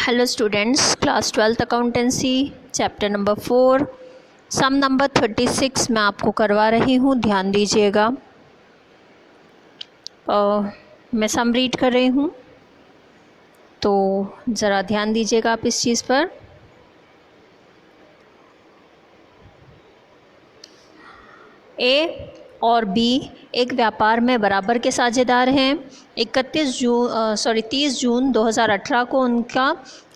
Hello students, class 12th accountancy chapter number 4 सम number 36 मैं आपको करवा रही हूँ। ध्यान दीजिएगा। मैं सम रीड कर रही हूँ तो ज़रा ध्यान दीजिएगा आप इस चीज़ पर। ए और बी एक व्यापार में बराबर के साझेदार हैं। 30 जून 2018 को उनका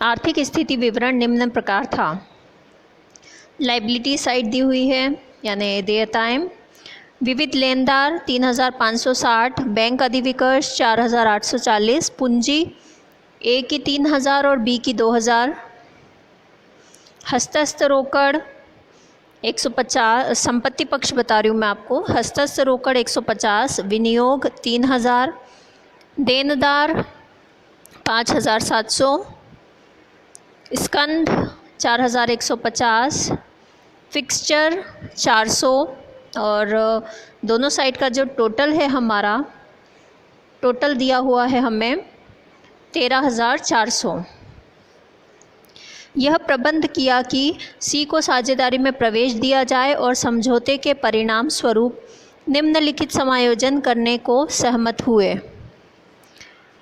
आर्थिक स्थिति विवरण निम्न प्रकार था। लाइबिलिटी साइड दी हुई है यानी देयताएं। विविध लेनदार 3560, बैंक अधिविकर्ष 4840, पूंजी ए की 3000 और बी की 2000, हस्तस्थ रोकड़ 150, संपत्ति पक्ष बता रही हूँ मैं आपको। हस्तस्थ रोकड़ 150, विनियोग 3000, देनदार 5700, स्कंद 4150, फिक्सचर 400 और दोनों साइड का जो टोटल है हमारा टोटल दिया हुआ है हमें 13400। यह प्रबंध किया कि सी को साझेदारी में प्रवेश दिया जाए और समझौते के परिणाम स्वरूप निम्नलिखित समायोजन करने को सहमत हुए।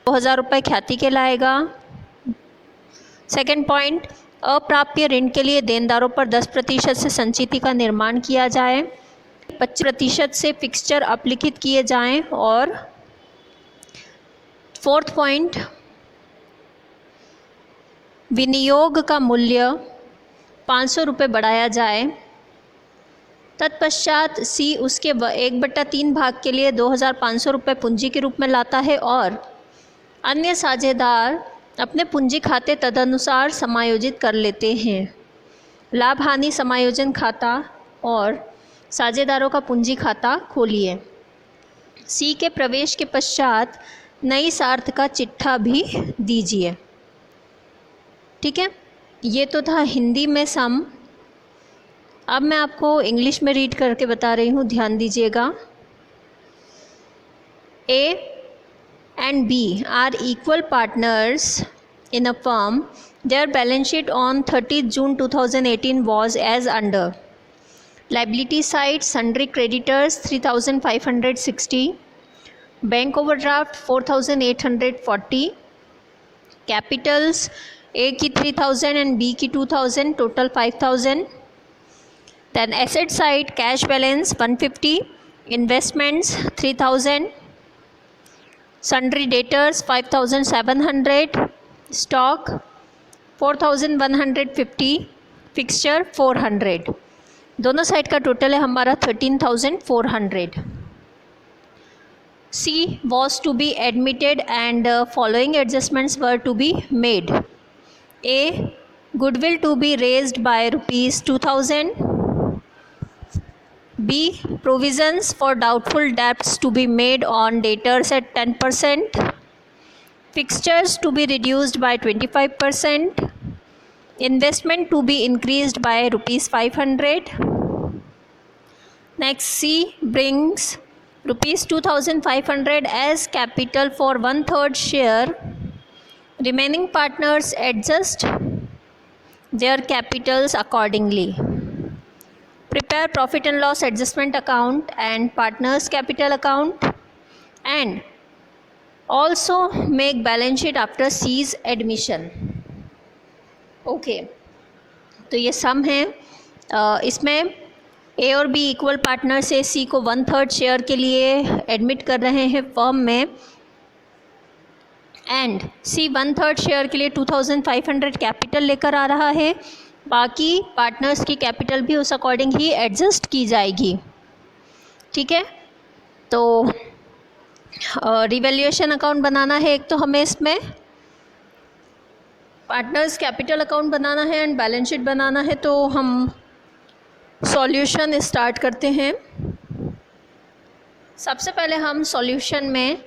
2000 रुपये ख्याति के लाएगा। सेकंड पॉइंट, अप्राप्य ऋण के लिए देनदारों पर 10% से संचिति का निर्माण किया जाए, 25% से फिक्सचर अपलिखित किए जाएं। और फोर्थ पॉइंट, विनियोग का मूल्य 500 रुपये बढ़ाया जाए। तत्पश्चात सी उसके 1/3 भाग के लिए 2500 रुपये पूंजी के रूप में लाता है और अन्य साझेदार अपने पूंजी खाते तदनुसार समायोजित कर लेते हैं। लाभ हानि समायोजन खाता और साझेदारों का पूंजी खाता खोलिए। सी के प्रवेश के पश्चात नई सार्थ का चिट्ठा भी दीजिए। ठीक है, ये तो था हिंदी में सम। अब मैं आपको इंग्लिश में रीड करके बता रही हूँ, ध्यान दीजिएगा। A and B are equal partners in a firm. Their balance sheet on 30th June 2018 was as under. Liability side, sundry creditors 3560, bank overdraft 4840, capitals A की 3000 and B की 2000, total 5000. Then asset side, cash balance 150, investments 3000, sundry debtors 5700, stock 4150, fixture 400। दोनों side का total है हमारा 13400। C was to be admitted and following adjustments were to be made. A goodwill to be raised by ₹2000, B provisions for doubtful debts to be made on debtors at 10%, fixtures to be reduced by 25%, investment to be increased by ₹500. Next, C brings ₹2500 as capital for 1/3 share. Remaining partners adjust their capitals accordingly. Prepare profit and loss adjustment account and partners capital account and also make balance sheet after C's admission. Okay, तो ये सम है। इसमें ए और B equal partner से सी को 1/3 share के लिए admit कर रहे हैं फर्म में एंड सी 1/3 शेयर के लिए 2500 कैपिटल लेकर आ रहा है। बाकी पार्टनर्स की कैपिटल भी उस अकॉर्डिंग ही एडजस्ट की जाएगी। ठीक है, तो रिवैल्यूएशन अकाउंट बनाना है एक तो हमें, इसमें पार्टनर्स कैपिटल अकाउंट बनाना है एंड बैलेंस शीट बनाना है। तो हम सॉल्यूशन स्टार्ट करते हैं। सबसे पहले हम सॉल्यूशन में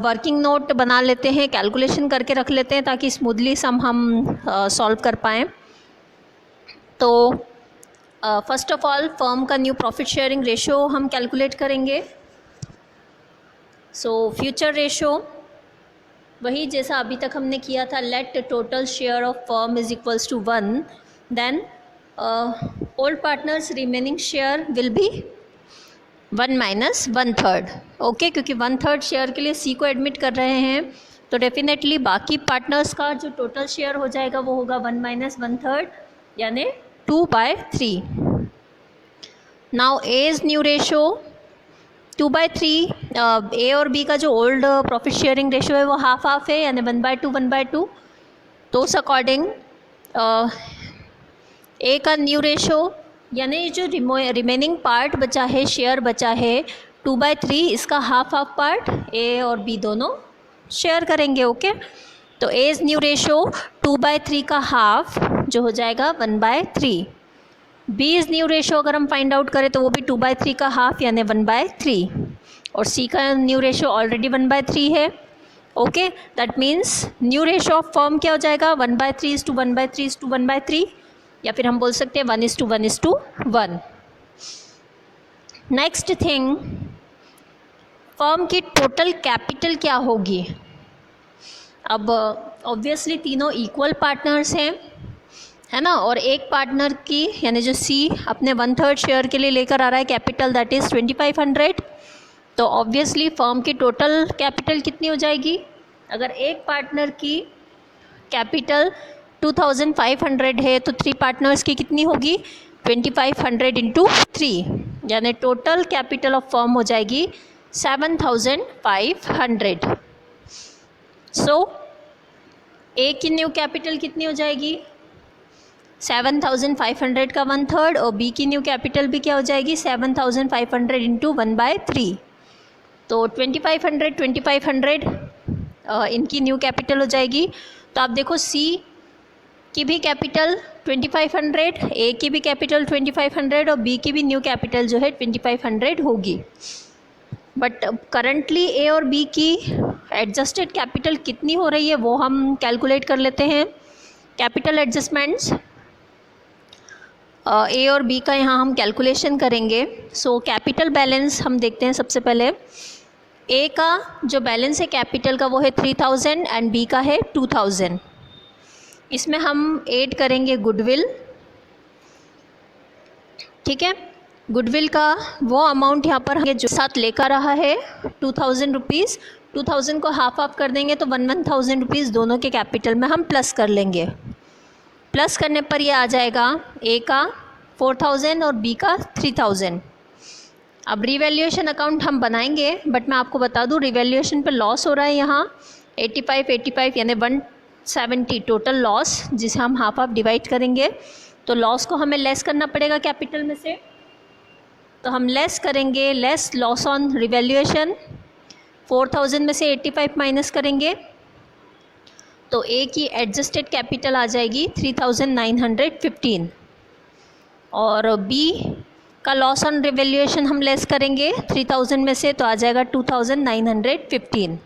वर्किंग नोट बना लेते हैं, कैलकुलेशन करके रख लेते हैं ताकि स्मूथली सम हम सॉल्व कर पाएँ। तो फर्स्ट ऑफ ऑल फर्म का न्यू प्रॉफिट शेयरिंग रेशो हम कैलकुलेट करेंगे। So future ratio वही जैसा अभी तक हमने किया था, let total share of firm is equals to 1, then old partners remaining share will be 1 minus 1/3। Okay, क्योंकि 1/3 शेयर के लिए सी को एडमिट कर रहे हैं, तो डेफिनेटली बाकी पार्टनर्स का जो टोटल शेयर हो जाएगा वो होगा 1 माइनस 1/3 यानी 2/3। Now A is new ratio 2/3। ए और बी का जो ओल्ड प्रॉफिट शेयरिंग रेशो है वो हाफ हाफ है यानी 1/2 1/2। तो उस अकॉर्डिंग ए का न्यू रेशो यानी जो रिमेनिंग पार्ट बचा है, शेयर बचा है 2/3, इसका हाफ हाफ पार्ट ए और बी दोनों शेयर करेंगे। ओके, तो ए इज़ न्यू रेशो 2/3 का हाफ जो हो जाएगा 1/3। बी इज़ न्यू रेशो अगर हम फाइंड आउट करें तो वो भी 2/3 का हाफ यानी 1/3, और सी का न्यू रेशो ऑलरेडी 1/3 है। Okay, that means new ratio of firm क्या हो जाएगा 1/3:1/3:1/3, या फिर हम बोल सकते हैं 1:1:1। नेक्स्ट थिंग, फर्म की टोटल कैपिटल क्या होगी। अब ऑब्वियसली तीनों इक्वल पार्टनर्स हैं, है ना, और एक पार्टनर की यानी जो सी अपने 1/3 शेयर के लिए लेकर आ रहा है कैपिटल, दैट इज़ 2500। तो ऑब्वियसली फर्म की टोटल कैपिटल कितनी हो जाएगी। अगर एक पार्टनर की कैपिटल 2500 है तो 3 पार्टनर्स की कितनी होगी 2500 इंटू 3, यानी टोटल कैपिटल ऑफ फर्म हो जाएगी 7500। सो ए की न्यू कैपिटल कितनी हो जाएगी 7500 का 1/3, और बी की न्यू कैपिटल भी क्या हो जाएगी 7500 इंटू 1/3। तो 2500 इनकी न्यू कैपिटल हो जाएगी। तो आप देखो सी की भी कैपिटल 2500, ए की भी कैपिटल 2500 और बी की भी न्यू कैपिटल जो है 2500 होगी। बट करंटली ए और बी की एडजस्टेड कैपिटल कितनी हो रही है वो हम कैलकुलेट कर लेते हैं। कैपिटल एडजस्टमेंट्स ए और बी का यहाँ हम कैलकुलेशन करेंगे। सो कैपिटल बैलेंस हम देखते हैं। सबसे पहले ए का जो बैलेंस है कैपिटल का वो है 3000 एंड बी का है 2000। इसमें हम ऐड करेंगे गुडविल, ठीक है। गुडविल का वो अमाउंट यहाँ पर जो साथ लेकर रहा है 2000 रुपीज़, 2000 को हाफ हाफ कर देंगे तो 1000 रुपीज़ दोनों के कैपिटल में हम प्लस कर लेंगे। प्लस करने पर ये आ जाएगा ए का 4000 और बी का 3000। अब रिवैल्यूएशन अकाउंट हम बनाएंगे, बट मैं आपको बता दूं रिवैल्यूएशन पे लॉस हो रहा है यहाँ 85 यानी 170 टोटल लॉस, जिसे हम हाफ हाफ डिवाइड करेंगे। तो लॉस को हमें लेस करना पड़ेगा कैपिटल में से, तो हम लेस करेंगे, लेस लॉस ऑन रिवैल्यूएशन। 4000 में से 85 माइनस करेंगे तो ए की एडजस्टेड कैपिटल आ जाएगी 3915, और बी का लॉस ऑन रिवैल्यूएशन हम लेस करेंगे 3000 में से तो आ जाएगा 2915।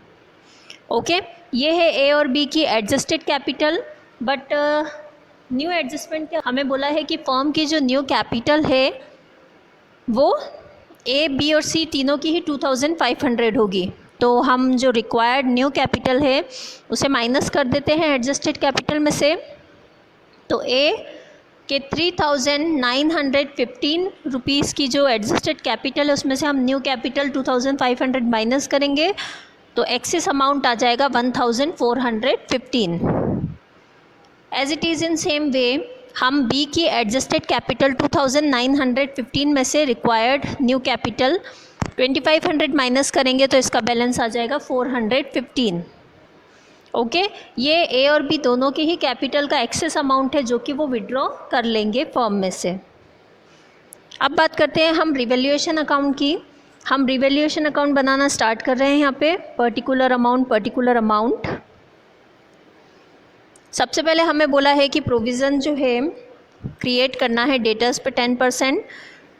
ओके, ये है ए और बी की adjusted capital. But new adjustment क्या हमें बोला है कि फर्म की जो न्यू कैपिटल है वो ए बी और सी तीनों की ही 2500 होगी। तो हम जो रिक्वायर्ड न्यू कैपिटल है उसे माइनस कर देते हैं एडजस्टेड कैपिटल में से। तो ए के 3915 रुपीज़ की जो एडजस्टेड कैपिटल है उसमें से हम न्यू कैपिटल 2500 माइनस करेंगे तो एक्सेस अमाउंट आ जाएगा 1415। As it is in same way हम बी की एडजस्टेड कैपिटल 2915 में से रिक्वायर्ड न्यू कैपिटल 2500 माइनस करेंगे तो इसका बैलेंस आ जाएगा 415। ओके, ये ए और बी दोनों के ही कैपिटल का एक्सेस अमाउंट है जो कि वो विड्रॉ कर लेंगे फर्म में से। अब बात करते हैं हम रिवैल्यूएशन अकाउंट की। हम रिवैल्यूएशन अकाउंट बनाना स्टार्ट कर रहे हैं यहाँ पे पर्टिकुलर अमाउंट। सबसे पहले हमें बोला है कि प्रोविज़न जो है क्रिएट करना है डेटर्स पे 10%।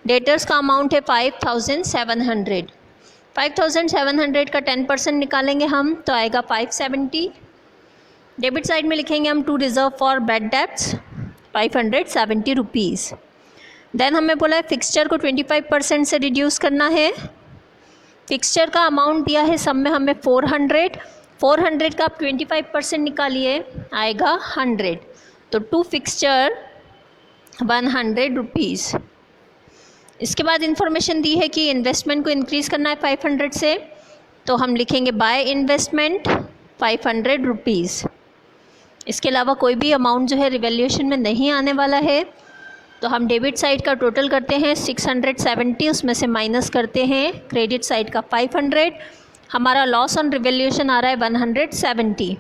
डेटर्स का अमाउंट है 5700। 5700 का 10% निकालेंगे हम तो आएगा 570। डेबिट साइड में लिखेंगे हम to reserve for bad debts 570 rupees. Then हमें बोला है फिक्सचर को 25% से रिड्यूस करना है। फिक्सचर का अमाउंट दिया है सब में हमें 400, 400 का आप 25% निकालिए, आएगा 100। तो टू फिक्सचर 100 रुपीज़। इसके बाद इंफॉर्मेशन दी है कि इन्वेस्टमेंट को इंक्रीज़ करना है 500 से, तो हम लिखेंगे बाय इन्वेस्टमेंट 500 रुपीज़। इसके अलावा कोई भी अमाउंट जो है रिवैल्यूएशन में नहीं आने वाला है, तो हम डेबिट साइड का टोटल करते हैं 670, उसमें से माइनस करते हैं क्रेडिट साइड का 500। हमारा लॉस ऑन रिवैल्यूएशन आ रहा है 170,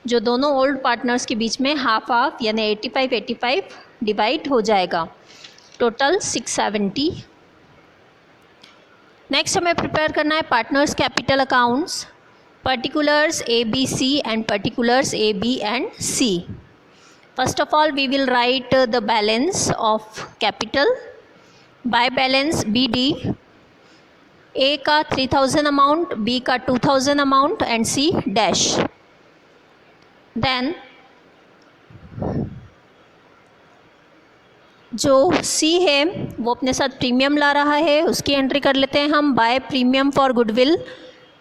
जो दोनों ओल्ड पार्टनर्स के बीच में हाफ हाफ यानी 85-85 डिवाइड हो जाएगा, टोटल 670। नेक्स्ट हमें प्रिपेयर करना है partners capital accounts, particulars A, B, C and particulars A, B and C. First of all, we will write the balance of capital by balance BD. A का 3000 amount, B का 2000 amount and C dash. Then जो C है वो अपने साथ premium ला रहा है, उसकी एंट्री कर लेते हैं हम। By premium for goodwill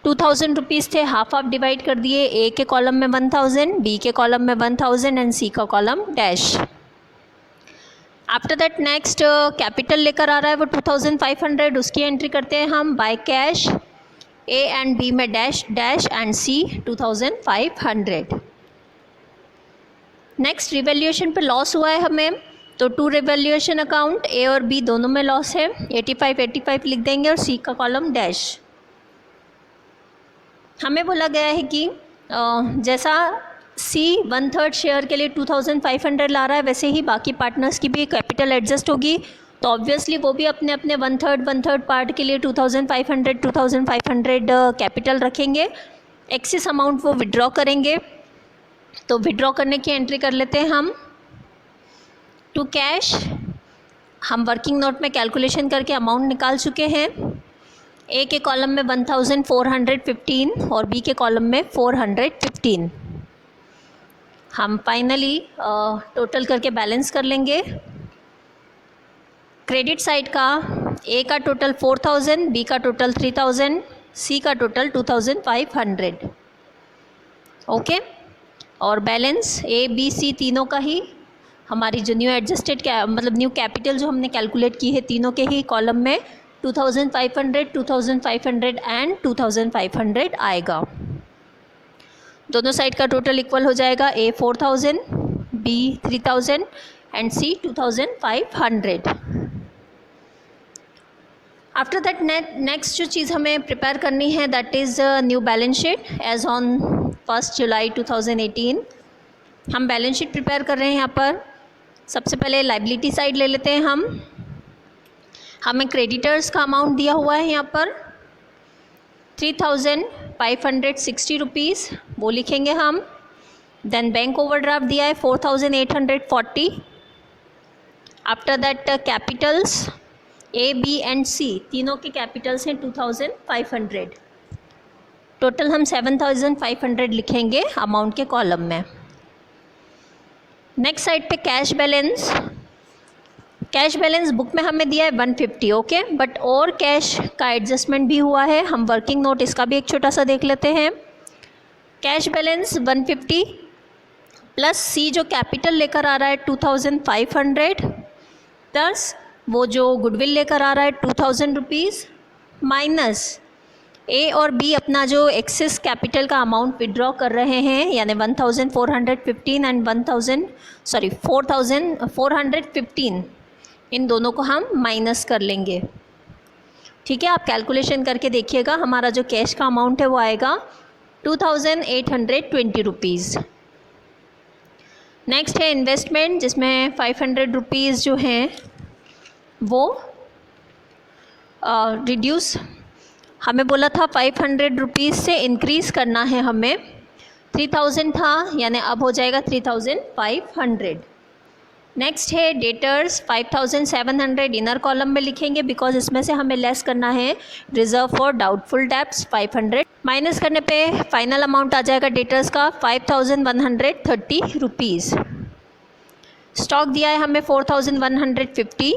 2000 rupees थे, हाफ हाफ डिवाइड कर दिए। A के कॉलम में 1000, B के कॉलम में 1000 एंड C का column dash. After that next capital लेकर आ रहा है वो 2500, उसकी एंट्री करते हैं हम। By cash A and B में dash dash and C 2500। Next revaluation पे लॉस हुआ है हमें, तो टू रिवैल्यूएशन अकाउंट A और B दोनों में लॉस है, 85-85 लिख देंगे और C का कॉलम डैश। हमें बोला गया है कि जैसा C 1/3 शेयर के लिए 2500 ला रहा है, वैसे ही बाकी पार्टनर्स की भी कैपिटल एडजस्ट होगी, तो ऑब्वियसली वो भी अपने अपने 1/3 पार्ट के लिए 2500 कैपिटल रखेंगे। एक्सेस अमाउंट वो विड्रॉ करेंगे, तो विड्रॉ करने की एंट्री कर लेते हैं हम। टू कैश हम वर्किंग नोट में कैलकुलेशन करके अमाउंट निकाल चुके हैं। A के कॉलम में 1415 और B के कॉलम में 415। हम फाइनली टोटल करके बैलेंस कर लेंगे। क्रेडिट साइड का A का टोटल 4000, B का टोटल 3000, C का टोटल 2500। ओके, और बैलेंस A, B, C तीनों का ही हमारी जो न्यू एडजस्टेड मतलब न्यू कैपिटल जो हमने कैलकुलेट की है, तीनों के ही कॉलम में 2500, 2500 एंड 2500 आएगा। दोनों साइड का टोटल इक्वल हो जाएगा। A 4000, B 3000 and C 2500। After that next जो चीज़ हमें प्रिपेयर करनी है that is new balance sheet as on 1 July 2018। हम बैलेंस शीट प्रिपेयर कर रहे हैं यहाँ पर। सबसे पहले लाइबिलिटी साइड ले लेते हैं हम। हमें क्रेडिटर्स का अमाउंट दिया हुआ है यहाँ पर 3560 रुपीज़, वो लिखेंगे हम। देन बैंक ओवरड्राफ्ट दिया है 4840। After that Capitals A, B and C तीनों के कैपिटल्स हैं 2500। टोटल हम 7500 लिखेंगे अमाउंट के कॉलम में। नेक्स्ट साइड पे cash balance. Cash balance book में हमें दिया है 150, ओके, बट और कैश का एडजस्टमेंट भी हुआ है। हम वर्किंग नोट इसका भी एक छोटा सा देख लेते हैं। कैश बैलेंस 150 प्लस C जो कैपिटल लेकर आ रहा है 2500 प्लस वो जो गुडविल लेकर आ रहा है 2000 रुपीज़ माइनस A और B अपना जो एक्सेस कैपिटल का अमाउंट विड्रॉ कर रहे हैं यानी 1415 एंड 4415, इन दोनों को हम माइनस कर लेंगे। ठीक है, आप कैलकुलेशन करके देखिएगा। हमारा जो कैश का अमाउंट है वो आएगा 2820 रुपीज़। नेक्स्ट है इन्वेस्टमेंट, जिसमें 500 रुपीज़ जो हैं वो रिड्यूस, हमें बोला था 500 रुपीज़ से इंक्रीज़ करना है हमें। 3000 था यानी अब हो जाएगा 3500। नेक्स्ट है डेटर्स 5700 इनर कॉलम में लिखेंगे बिकॉज इसमें से हमें लेस करना है reserve for doubtful debts 500। Minus करने पे फाइनल अमाउंट आ जाएगा डेटर्स का 5130 रुपीज़। स्टॉक दिया है हमें 4150।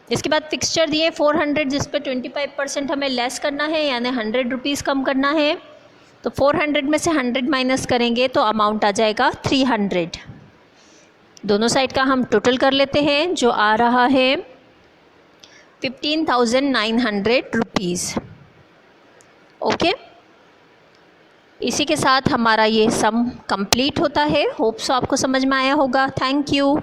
इसके बाद फिक्सचर दिए 400 जिस पे 25% हमें लेस करना है यानी 100 रुपीज़ कम करना है। तो 400 में से 100 माइनस करेंगे तो अमाउंट आ जाएगा 300। दोनों साइड का हम टोटल कर लेते हैं, जो आ रहा है 15,900 रुपीज़। ओके, इसी के साथ हमारा ये सम कंप्लीट होता है। होप सो आपको समझ में आया होगा। Thank you.